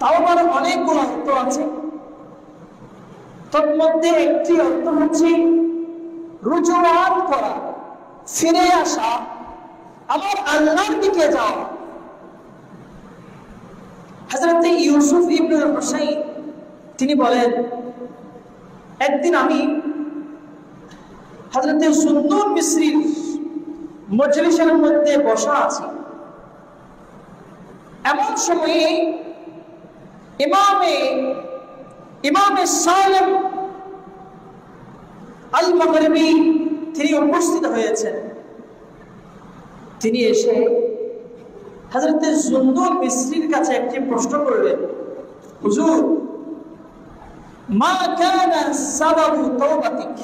তাওবার অনেকগুলো অর্থ আছে। তোর মধ্যে একটি অর্থ হচ্ছে রুজুয়াত করা, ফিরে আসা, আমার আল্লাহর দিকে যাওয়া। হযরত ইউসুফ ইবনে হুসাইন তিনি বলেন, একদিন আমি হযরত সুন্নুন মিসরির মজলিসের মধ্যে বসা আছি। এমন সময়ে ইমামে সালেম আল মাগরিবি তিনি উপস্থিত হয়েছেন। তিনি এসে হযরত সুন্নুন মিসরির কাছে একটি প্রশ্ন করলেন, হুজুর, মা কানা সাবাবু তাওবাতিক।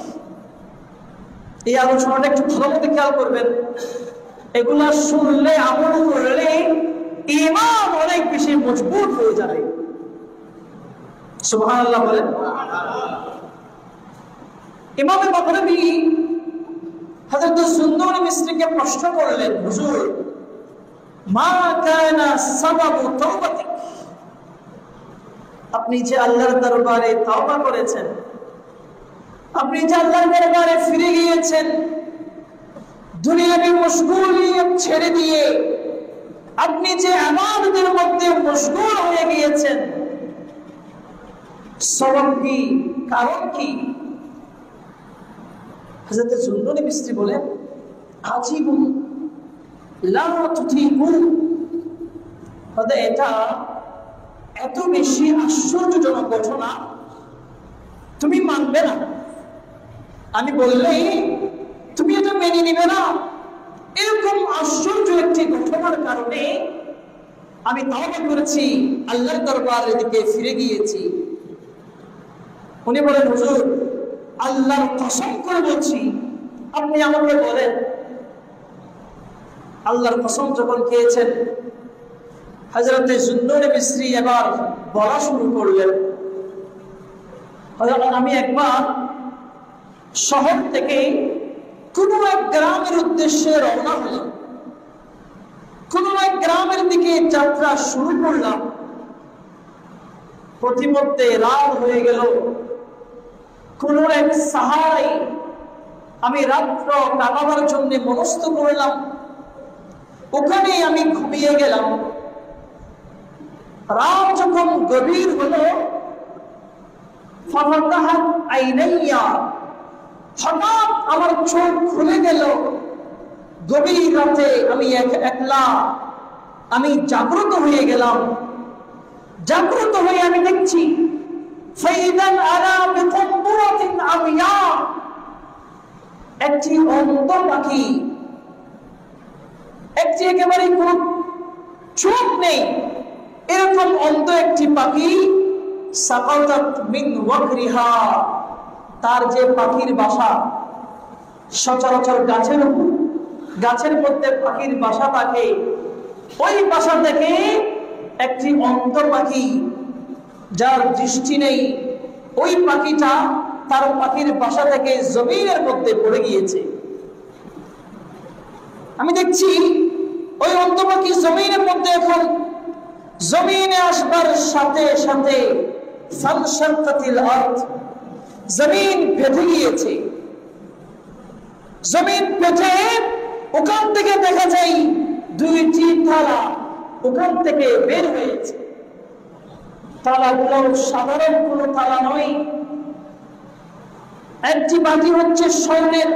এই আলোচনাটা একটু ভালো মতো খেয়াল করবেন। এগুলা শুনলে, আমল করলে ঈমান অনেক বেশি মজবুত হয়ে যাবে। সুবহানাল্লাহ বলেন। ইমাম মাগরিবি হযরত সুন্নুন মিসরিকে প্রশ্ন করলেন, হুজুর, মা কানা সাবাবু তাওবাতিক। আপনি যে আল্লাহর দরবারে তাওবা করেছেন, আপনি যে আল্লাহর দরবারে ফিরে গিয়েছেন, দুনিয়াবি মশগুলিয়ত ছেড়ে দিয়ে আপনি যে ইবাদতের মধ্যে মশগুল হয়ে গিয়েছেন, সবব কি, কারণ কি? হযরত সুন্নুন মিসরি বলেন, আজীবুন লা তুতিকুন। এটা এত বেশি আশ্চর্যজনক ঘটনা, তুমি মানবে না। আমি বললে তুমি এটা মেনে নিবে না। এরকম আশ্চর্য একটি ঘটনার কারণে আমি তাওবা করেছি, আল্লাহর দরবারের দিকে ফিরে গিয়েছি। উনি বলেন, হুজুর, আল্লাহর কসম করে বলছি, আপনি আমাকে বলেন। আল্লাহর কসম যখন খেয়েছেন, হযরত সুন্নুন মিসরি এবার বলা শুরু করলেন, আমি একবার শহর থেকে কোন এক গ্রামের উদ্দেশ্যে রওনা হলাম। কোন এক গ্রামের দিকে যাত্রা শুরু করলাম। প্রতিমধ্যে রাত হয়ে গেল। কোন এক সাহারায় আমি রাত্র কাটাবার জন্য মনস্থ করলাম। ওখানে আমি ঘুমিয়ে গেলাম। রাত যখন গভীর হলো, ফাতাহাত আইনাইয়া, হঠাৎ আমার চোখ খুলে গেল। গভীর রাতে আমি একলা, আমি জাগ্রত হয়ে গেলাম। জাগ্রত হয়ে আমি দেখছি, ফাইদান আলা বিকুম্বুরাতিন আমিয়া, একটি অন্ধ পাখি, একটি একেবারে কোন চোখ নেই, এরকম অন্ধ একটি পাখি, সাকাতাত মিন ওয়াকরিহা, তার যে পাখির বাসা, সচরাচর গাছের মধ্যে পাখির বাসা থাকে, ওই বাসা থেকে একটি অন্ধ পাখি, যার দৃষ্টি নেই, ওই পাখিটা তার পাখির বাসা থেকে জমিনের মধ্যে পড়ে গিয়েছে। আমি দেখছি ওই অন্ধ পাখি জমিনের মধ্যে, এখন জমিনে আসবার সাথে সাথে ফানশাক্কাতিল আরদ, জমিন ফেটে গিয়েছে। জমিন ফেটে ওখান থেকে দেখা যায় দুইটি তালা ওখান থেকে বের হয়েছে। তালাগুলো সাধারণ কোনো তালা নয়। একটি বাটি হচ্ছে স্বর্ণের,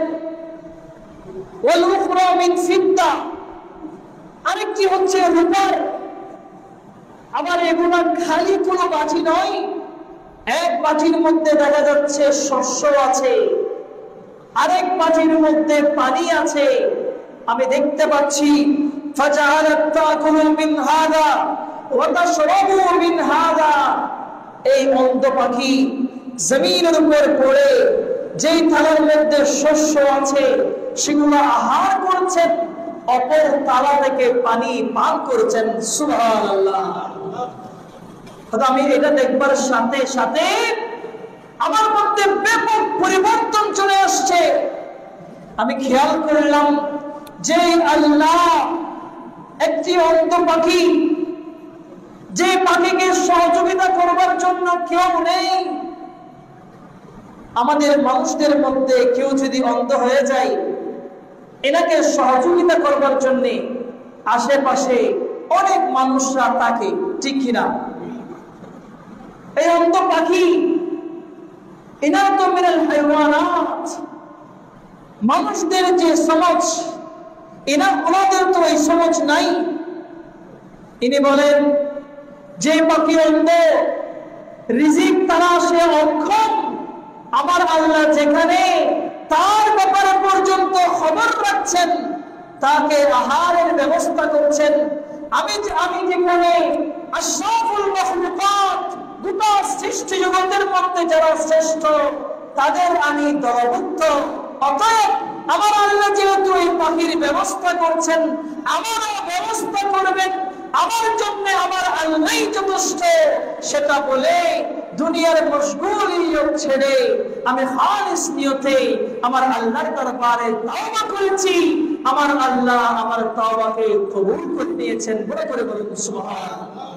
ওয়াল উখরা মিন ফিদ্দা, আরেকটি হচ্ছে রূপার। আবার এগুলো খালি কোনো বাটি নয়, এক বাটির মধ্যে দেখা যাচ্ছে শস্য আছে, আরেক বাটির মধ্যে পানি আছে। আমি দেখতে পাচ্ছি ফাজাআলাত তাকুলু মিন হাযা ওয়া তাশরাবু মিন হাযা, এই অন্ধ পাখি জমিনের উপর পড়ে যেই থালার মধ্যে শস্য আছে সেগুলো আহার করছেন, অপর তালা থেকে পানি পান করছেন। সুবহানাল্লাহ। আমি এটা দেখবার সাথে সাথে আমার মধ্যে ব্যাপক পরিবর্তন চলে আসছে। আমি খেয়াল করলাম যে আল্লাহ একটি অন্ধ পাখি যে পাখিকে সহযোগিতা করবার জন্য কেউ নেই। আমাদের মানুষদের মধ্যে কেউ যদি অন্ধ হয়ে যায়, এনাকে সহযোগিতা করবার জন্য আশেপাশে অনেক মানুষরা থাকে, ঠিক কিনা? এই অন্ধ পাখি ইনাতো মিনাল হাইওয়ানাত, মানুষদের যে সমাজ, ওনাদের তো এই সমাজ নাই। ইনি বলেন যে পাখি অন্ধ, রিজিক তালাশে অক্ষম, আমার আল্লাহ যেখানে তার ব্যাপারে পর্যন্ত খবর রাখছেন, তাকে আহারের ব্যবস্থা করছেন। আমি যেখানে আশরাফুল মাখলুকাত, গোটা সৃষ্টি জগতের মধ্যে যারা শ্রেষ্ঠ, তাদের আমি দলভুক্ত। অতএব আমার আল্লাহ যেহেতু এই পাখির ব্যবস্থা করছেন, আমারও ব্যবস্থা করবেন, আমার জন্য আমার আল্লাহই যথেষ্ট। সেটা বলে দুনিয়ার মশগুলিয়ত ছেড়ে আমি খালিস নিয়তে আমার আল্লাহর দরবারে তওবা করেছি। আমার আল্লাহ আমার তওবাকে কবুল করে নিয়েছেন। বলে বলুন সুবহানাল্লাহ।